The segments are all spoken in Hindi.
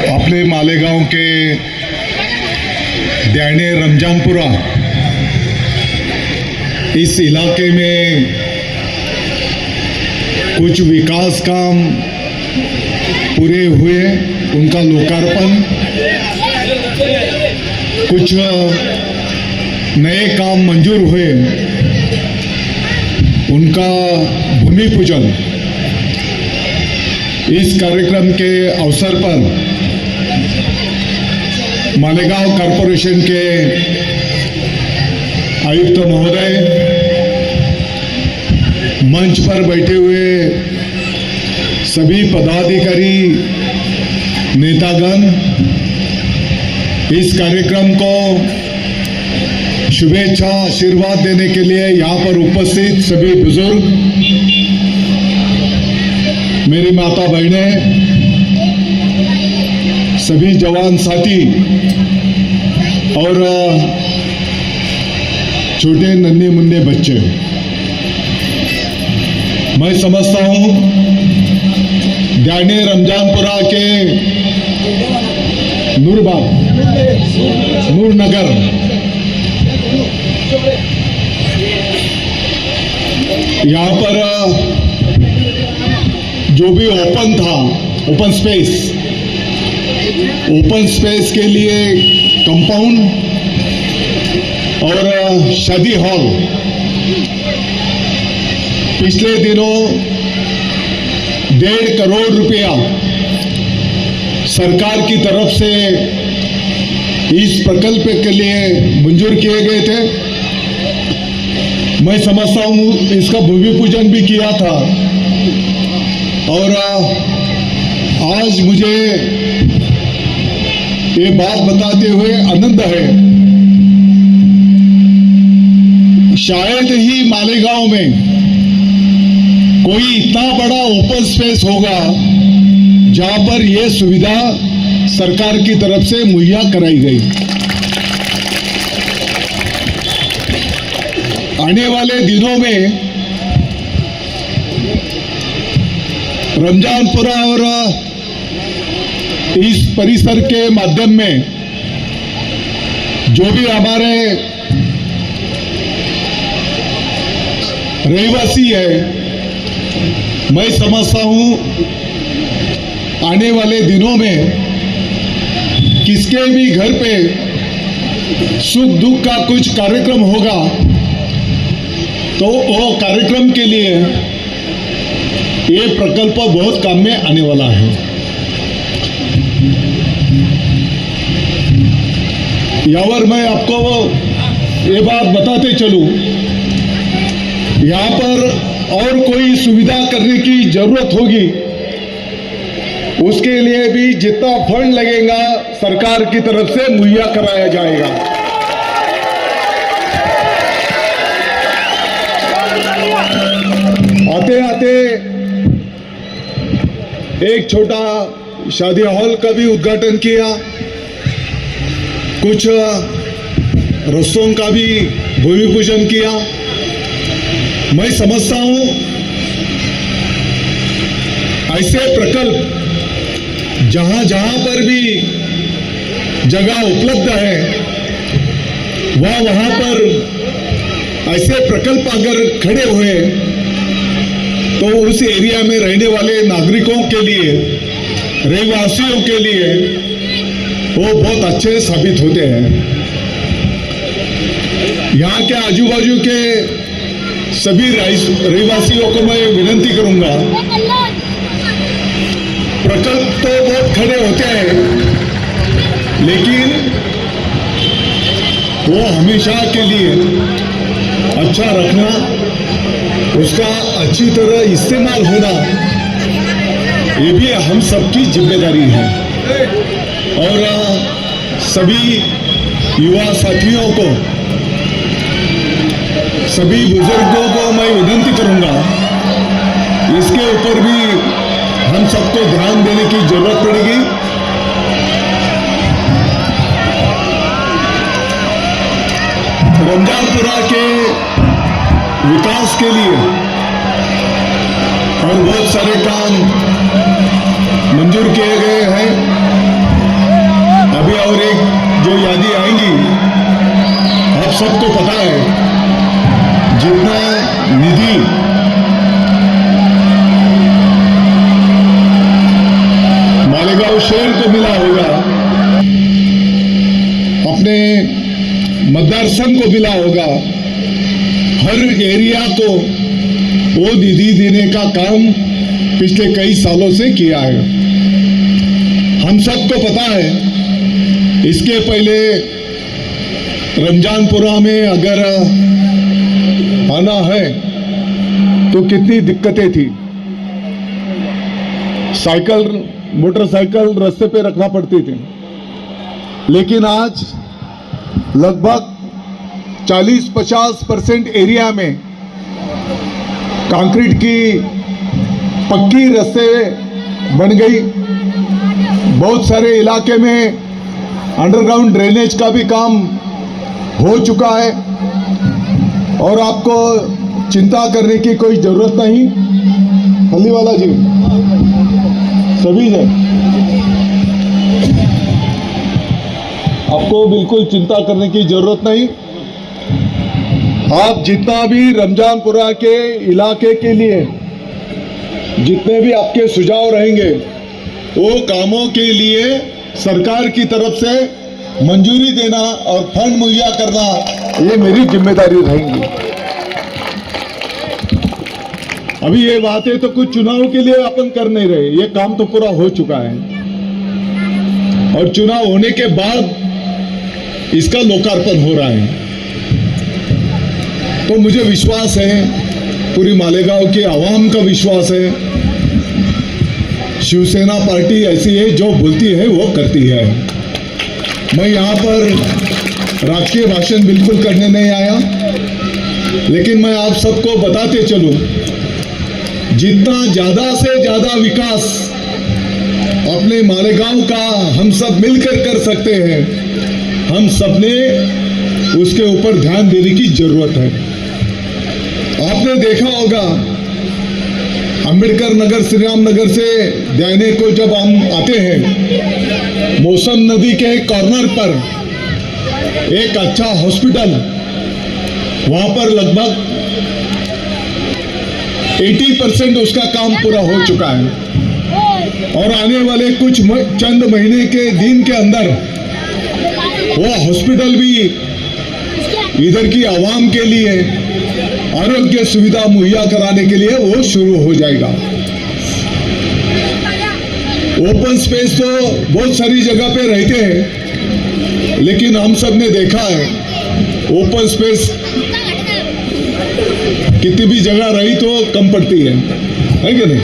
अपने मालेगांव के दैने रमजानपुरा इस इलाके में कुछ विकास काम पूरे हुए, उनका लोकार्पण, कुछ नए काम मंजूर हुए, उनका भूमि पूजन। इस कार्यक्रम के अवसर पर मालेगांव कॉरपोरेशन के आयुक्त महोदय, मंच पर बैठे हुए सभी पदाधिकारी, नेतागण, इस कार्यक्रम को शुभेच्छा आशीर्वाद देने के लिए यहाँ पर उपस्थित सभी बुजुर्ग, मेरी माता बहनें, सभी जवान साथी और छोटे नन्हे मुन्ने बच्चे, मैं समझता हूं दैने रमजानपुरा के नूरनगर यहाँ पर जो भी ओपन स्पेस के लिए कंपाउंड और शादी हॉल पिछले दिनों 1.5 करोड़ रुपया सरकार की तरफ से इस प्रकल्प के लिए मंजूर किए गए थे। मैं समझता हूं इसका भूमि पूजन भी किया था और आज मुझे ये बात बताते हुए आनंद है, शायद ही मालेगांव में कोई इतना बड़ा ओपन स्पेस होगा जहां पर यह सुविधा सरकार की तरफ से मुहैया कराई गई। आने वाले दिनों में रमजानपुरा और इस परिसर के माध्यम में जो भी हमारे रहवासी है, मैं समझता हूं आने वाले दिनों में किसके भी घर पे सुख दुख का कुछ कार्यक्रम होगा तो वो कार्यक्रम के लिए ये प्रकल्प बहुत काम में आने वाला है। यावर मैं आपको ये बात बताते चलूं, यहाँ पर और कोई सुविधा करने की जरूरत होगी, उसके लिए भी जितना फंड लगेगा सरकार की तरफ से मुहैया कराया जाएगा। आते आते एक छोटा शादी हॉल का भी उद्घाटन किया, कुछ रस्तों का भी भूमि पूजन किया। मैं समझता हूं ऐसे प्रकल्प जहां जहां पर भी जगह उपलब्ध है वहां पर ऐसे प्रकल्प अगर खड़े हुए तो उस एरिया में रहने वाले नागरिकों के लिए, रहवासियों के लिए वो बहुत अच्छे साबित होते हैं। यहाँ के आजू बाजू के सभी रहवासियों को मैं विनती करूंगा, प्रकल्प तो बहुत खड़े होते हैं लेकिन वो हमेशा के लिए अच्छा रखना, उसका अच्छी तरह इस्तेमाल होना, ये भी हम सबकी जिम्मेदारी है। और सभी युवा साथियों को, सभी बुजुर्गों को मैं विनती करूंगा, इसके ऊपर भी हम सबको ध्यान देने की जरूरत पड़ेगी। रमजानपुरा के विकास के लिए और बहुत सारे काम मंजूर किए गए हैं। सबको पता है जितना निधि मालेगांव शहर को मिला होगा, अपने मतदार संघ को मिला होगा, हर एरिया को वो निधि देने का काम पिछले कई सालों से किया है। हम सबको पता है, इसके पहले रमजानपुरा में अगर आना है तो कितनी दिक्कतें थी। साइकिल मोटरसाइकिल रास्ते पे रखना पड़ती थी, लेकिन आज लगभग 40-50% एरिया में कंक्रीट की पक्की रास्ते बन गई। बहुत सारे इलाके में अंडरग्राउंड ड्रेनेज का भी काम हो चुका है और आपको चिंता करने की कोई जरूरत नहीं। हल्लीवाला जी सभी है, आपको बिल्कुल चिंता करने की जरूरत नहीं। आप जितना भी रमजानपुरा के इलाके के लिए जितने भी आपके सुझाव रहेंगे, वो कामों के लिए सरकार की तरफ से मंजूरी देना और फंड मुहैया करना, ये मेरी जिम्मेदारी रहेंगी। अभी ये बातें तो कुछ चुनाव के लिए अपन कर नहीं रहे, ये काम तो पूरा हो चुका है और चुनाव होने के बाद इसका लोकार्पण हो रहा है। तो मुझे विश्वास है, पूरी मालेगांव की आवाम का विश्वास है, शिवसेना पार्टी ऐसी है जो बोलती है वो करती है। मैं यहाँ पर राजकीय भाषण बिल्कुल करने नहीं आया, लेकिन मैं आप सबको बताते चलूं, जितना ज्यादा से ज्यादा विकास अपने मालेगांव का हम सब मिलकर कर सकते हैं, हम सबने उसके ऊपर ध्यान देने की जरूरत है। आपने देखा होगा अंबेडकर नगर, श्री राम नगर से देने को जब हम आते हैं, मौसम नदी के कॉर्नर पर एक अच्छा हॉस्पिटल, वहां पर लगभग 80% उसका काम पूरा हो चुका है और आने वाले कुछ चंद महीने के दिन के अंदर वो हॉस्पिटल भी इधर की आवाम के लिए आरोग्य सुविधा मुहैया कराने के लिए वो शुरू हो जाएगा। ओपन स्पेस तो बहुत सारी जगह पे रहते हैं, लेकिन हम सब ने देखा है ओपन स्पेस कितनी भी जगह रही तो कम पड़ती है कि नहीं?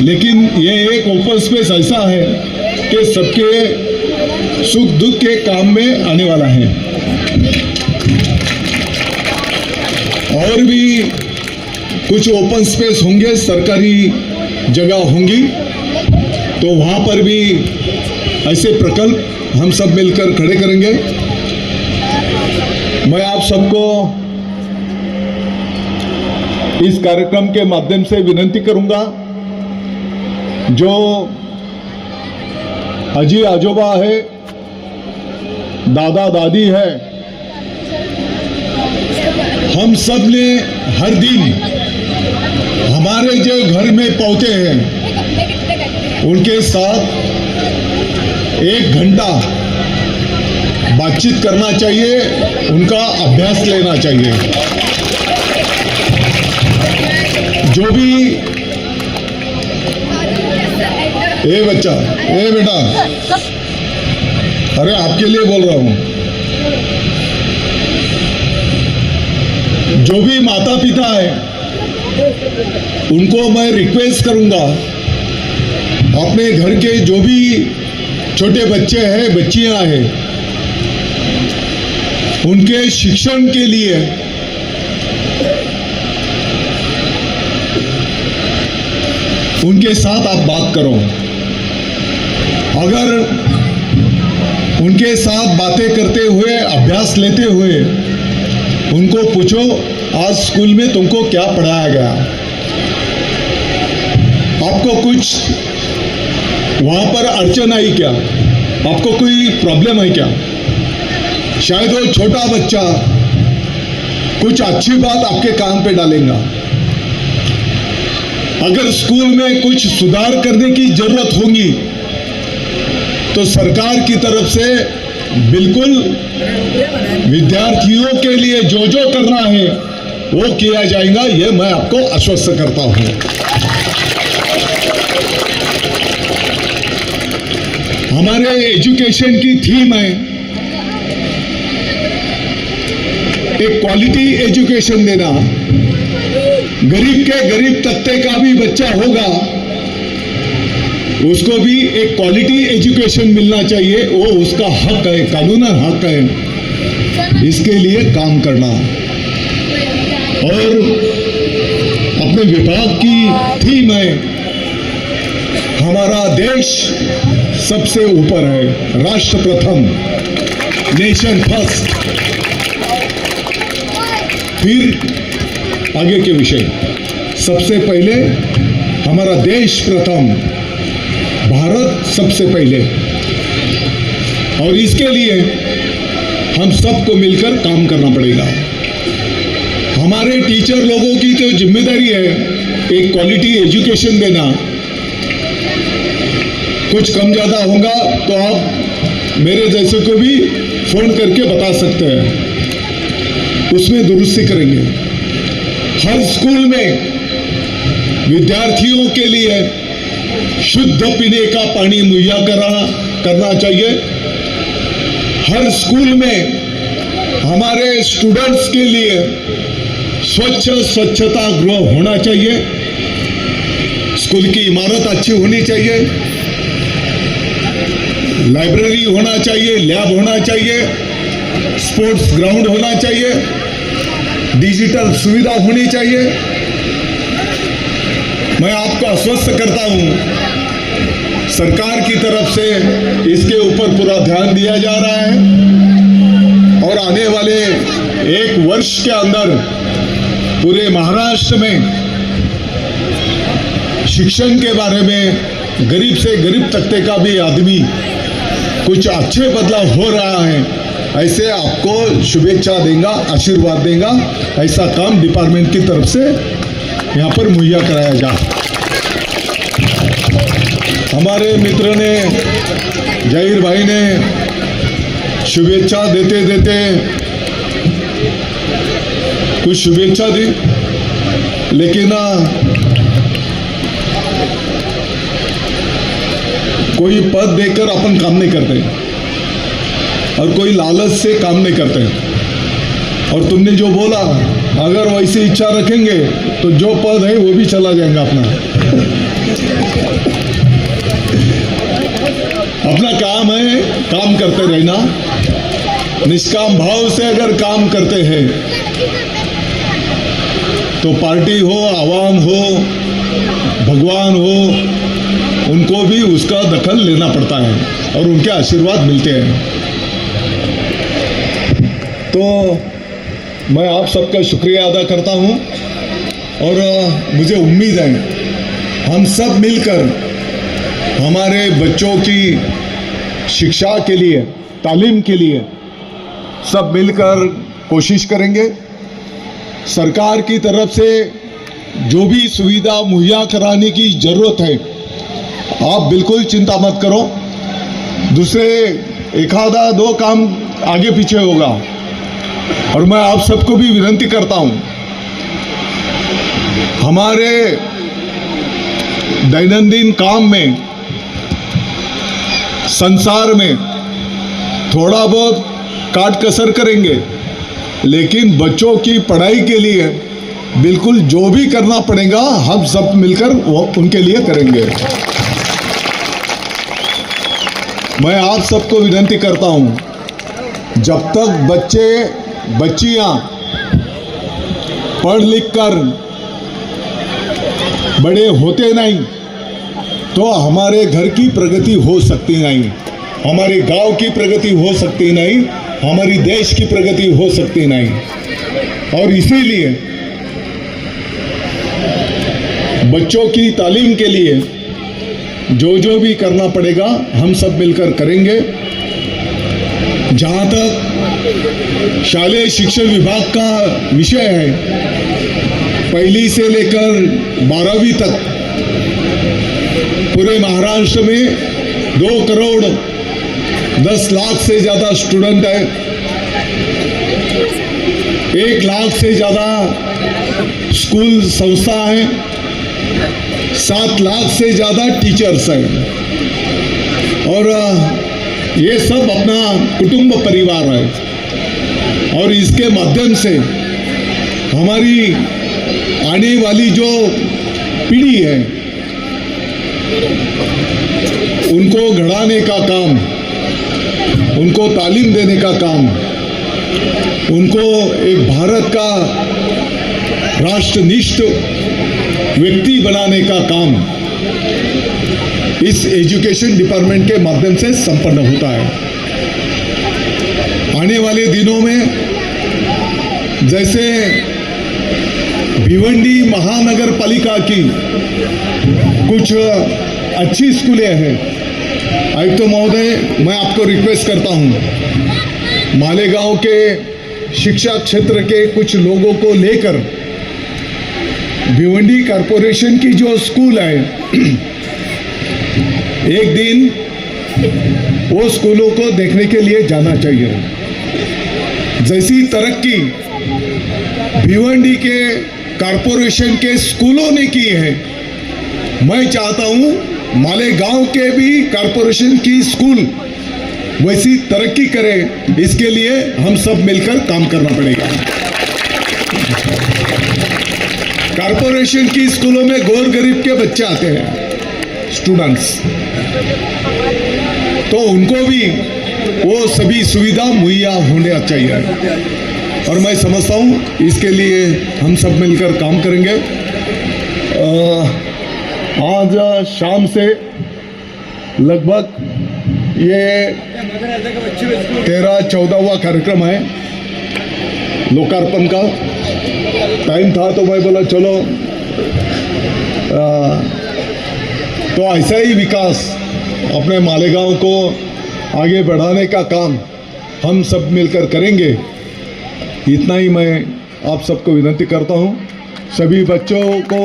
लेकिन ये एक ओपन स्पेस ऐसा है कि सबके सुख दुख के काम में आने वाला है। और भी कुछ ओपन स्पेस होंगे, सरकारी जगह होंगी, तो वहां पर भी ऐसे प्रकल्प हम सब मिलकर खड़े करेंगे। मैं आप सबको इस कार्यक्रम के माध्यम से विनती करूंगा, जो अजी आजोबा है, दादा दादी है, हम सब ने हर दिन हमारे जो घर में पहुंचे हैं उनके साथ 1 घंटा बातचीत करना चाहिए, उनका अभ्यास लेना चाहिए। जो भी ए बच्चा, ए बेटा, अरे आपके लिए बोल रहा हूं, जो भी माता पिता है उनको मैं रिक्वेस्ट करूंगा, अपने घर के जो भी छोटे बच्चे हैं, बच्चियां हैं, उनके शिक्षण के लिए उनके साथ आप बात करो। अगर उनके साथ बातें करते हुए, अभ्यास लेते हुए उनको पूछो आज स्कूल में तुमको क्या पढ़ाया गया, आपको कुछ वहां पर अड़चन आई क्या, आपको कोई प्रॉब्लम है क्या? शायद वो छोटा बच्चा कुछ अच्छी बात आपके कान पे डालेंगे। अगर स्कूल में कुछ सुधार करने की जरूरत होगी तो सरकार की तरफ से बिल्कुल विद्यार्थियों के लिए जो जो करना है वो किया जाएगा, ये मैं आपको आश्वस्त करता हूं। हमारे एजुकेशन की थीम है एक क्वालिटी एजुकेशन देना। गरीब के गरीब तबके का भी बच्चा होगा, उसको भी एक क्वालिटी एजुकेशन मिलना चाहिए, वो उसका हक है, कानूनन हक है। इसके लिए काम करना और अपने विभाग की थीम है हमारा देश सबसे ऊपर है, राष्ट्र प्रथम, नेशन फर्स्ट। फिर आगे के विषय, सबसे पहले हमारा देश प्रथम, भारत सबसे पहले, और इसके लिए हम सबको मिलकर काम करना पड़ेगा। हमारे टीचर लोगों की तो जिम्मेदारी है एक क्वालिटी एजुकेशन देना। कुछ कम ज्यादा होगा तो आप मेरे जैसे को भी फोन करके बता सकते हैं, उसमें दुरुस्ती करेंगे। हर स्कूल में विद्यार्थियों के लिए शुद्ध पीने का पानी मुहैया करना चाहिए। हर स्कूल में हमारे स्टूडेंट्स के लिए स्वच्छता गृह होना चाहिए। स्कूल की इमारत अच्छी होनी चाहिए, लाइब्रेरी होना चाहिए, लैब होना चाहिए, स्पोर्ट्स ग्राउंड होना चाहिए, डिजिटल सुविधा होनी चाहिए। मैं आपको आश्वस्त करता हूं, सरकार की तरफ से इसके ऊपर पूरा ध्यान दिया जा रहा है और आने वाले 1 वर्ष के अंदर पूरे महाराष्ट्र में शिक्षण के बारे में गरीब से गरीब तबके का भी आदमी कुछ अच्छे बदलाव हो रहा है। ऐसे आपको शुभेच्छा देगा, आशीर्वाद देगा। ऐसा काम डिपार्टमेंट की तरफ से यहाँ पर मुहैया कराया जाए। हमारे मित्र ने, जाहिर भाई ने शुभेच्छा देते देते कुछ शुभेच्छा दी, लेकिन कोई पद देकर अपन काम नहीं करते और कोई लालच से काम नहीं करते। और तुमने जो बोला, अगर वैसी इच्छा रखेंगे तो जो पद है वो भी चला जाएगा अपना। अपना काम है, काम करते रहना। निष्काम भाव से अगर काम करते हैं तो पार्टी हो, आवाम हो, भगवान हो, उनको भी उसका दखल लेना पड़ता है और उनके आशीर्वाद मिलते हैं। तो मैं आप सबका शुक्रिया अदा करता हूं और मुझे उम्मीद है हम सब मिलकर हमारे बच्चों की शिक्षा के लिए, तालीम के लिए सब मिलकर कोशिश करेंगे। सरकार की तरफ से जो भी सुविधा मुहैया कराने की जरूरत है, आप बिल्कुल चिंता मत करो। दूसरे 1-2 काम आगे पीछे होगा और मैं आप सबको भी विनती करता हूं, हमारे दैनंदिन काम में, संसार में थोड़ा बहुत काट कसर करेंगे, लेकिन बच्चों की पढ़ाई के लिए बिल्कुल जो भी करना पड़ेगा हम सब मिलकर वो उनके लिए करेंगे। मैं आप सबको विनती करता हूं, जब तक बच्चे बच्चियां पढ़ लिख कर बड़े होते नहीं तो हमारे घर की प्रगति हो सकती नहीं, हमारे गांव की प्रगति हो सकती नहीं, हमारी देश की प्रगति हो सकती नहीं। और इसीलिए बच्चों की तालीम के लिए जो जो भी करना पड़ेगा हम सब मिलकर करेंगे। जहां तक शालेय शिक्षण विभाग का विषय है। पहली से लेकर 12वीं तक पूरे महाराष्ट्र में 2 करोड़ 10 लाख से ज्यादा स्टूडेंट है। 1 लाख से ज्यादा स्कूल संस्था है। 7 लाख से ज्यादा टीचर्स हैं और ये सब अपना कुटुंब परिवार है। और इसके माध्यम से हमारी आने वाली जो पीढ़ी है उनको घड़ाने का काम, उनको तालीम देने का काम, उनको एक भारत का राष्ट्रनिष्ठ व्यक्ति बनाने का काम इस एजुकेशन डिपार्टमेंट के माध्यम से संपन्न होता है। आने वाले दिनों में जैसे भिवंडी महानगर पालिका की कुछ अच्छी स्कूलें हैं, आयुक्त महोदय मैं आपको रिक्वेस्ट करता हूं, मालेगांव के शिक्षा क्षेत्र के कुछ लोगों को लेकर भिवंडी कॉरपोरेशन की जो स्कूल है एक दिन वो स्कूलों को देखने के लिए जाना चाहिए। जैसी तरक्की भिवंडी के कॉरपोरेशन के स्कूलों ने की है, मैं चाहता हूं मालेगांव के भी कॉरपोरेशन की स्कूल वैसी तरक्की करे। इसके लिए हम सब मिलकर काम करना पड़ेगा। कॉरपोरेशन की स्कूलों में गौर गरीब के बच्चे आते हैं, स्टूडेंट्स, तो उनको भी वो सभी सुविधा मुहैया होने चाहिए। और मैं समझता हूं इसके लिए हम सब मिलकर काम करेंगे। आज शाम से लगभग ये 13-14वां कार्यक्रम है लोकार्पण का। टाइम था तो मैं बोला चलो तो ऐसा ही विकास अपने मालेगांव को आगे बढ़ाने का काम हम सब मिलकर करेंगे। इतना ही मैं आप सबको विनती करता हूं। सभी बच्चों को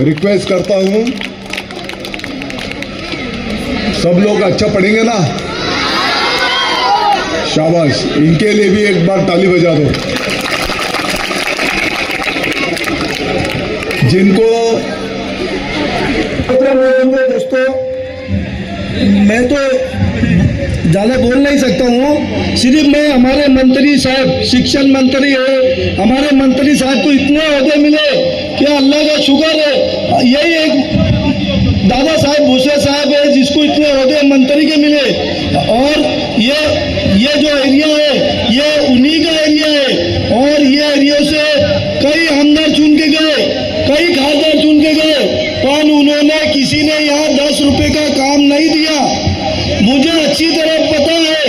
रिक्वेस्ट करता हूं, सब लोग अच्छा पढ़ेंगे ना? शाबाश, इनके लिए भी एक बार ताली बजा दो। जिनको दोस्तों मैं तो ज़्यादा बोल नहीं सकता हूँ, सिर्फ मैं हमारे मंत्री साहब, शिक्षण मंत्री है, हमारे मंत्री साहब को इतने ओहदे मिले कि अल्लाह का शुक्र है। यही एक दादा साहब भूसे साहब है जिसको इतने ओहदे मंत्री के मिले। और ये जो एरिया है ये उन्हीं का एरिया है। और ये एरिया से कई आमदार चुन के गए, कई खासदार चुन के गए, पर उन्होंने किसी ने यहाँ 10 रुपए का काम नहीं दिया। मुझे अच्छी तरह पता है,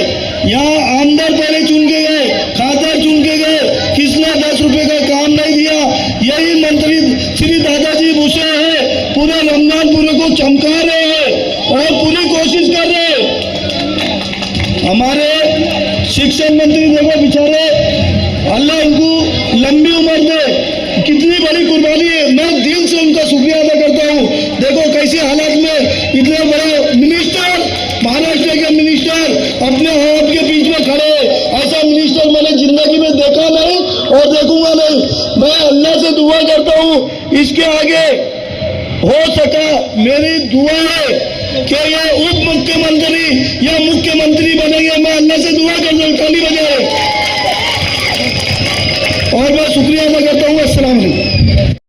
यहाँ आमदार पहले चुन के गए, खासदार चुन के गए, किसने 10 रुपए का काम नहीं दिया। यही मंत्री श्री दादाजी भूसे है, पूरे रमजानपुर को चमका रहे हैं और पूरी कोशिश कर रहे हैं। हमारे शिक्षण मंत्री देखो बेचारे, अल्लाह उनको लंबी उम्र दे, कितनी बड़ी कुर्बानी है। मैं दिल से उनका शुक्रिया अदा करता हूँ। देखो कैसे हालात में इतने बड़े मिनिस्टर, महाराष्ट्र के मिनिस्टर अपने आप के बीच में खड़े, ऐसा मिनिस्टर मैंने जिंदगी में देखा नहीं और देखूंगा नहीं। मैं अल्लाह से दुआ करता हूँ इसके आगे हो सका, मेरी दुआ है कि ये उप मुख्यमंत्री या मुख्यमंत्री बनेंगे। मैं अल्लाह से दुआ करता हूँ, ताली बजाए। और मैं शुक्रिया अदा करता हूँ। अस्सलाम वालेकुम।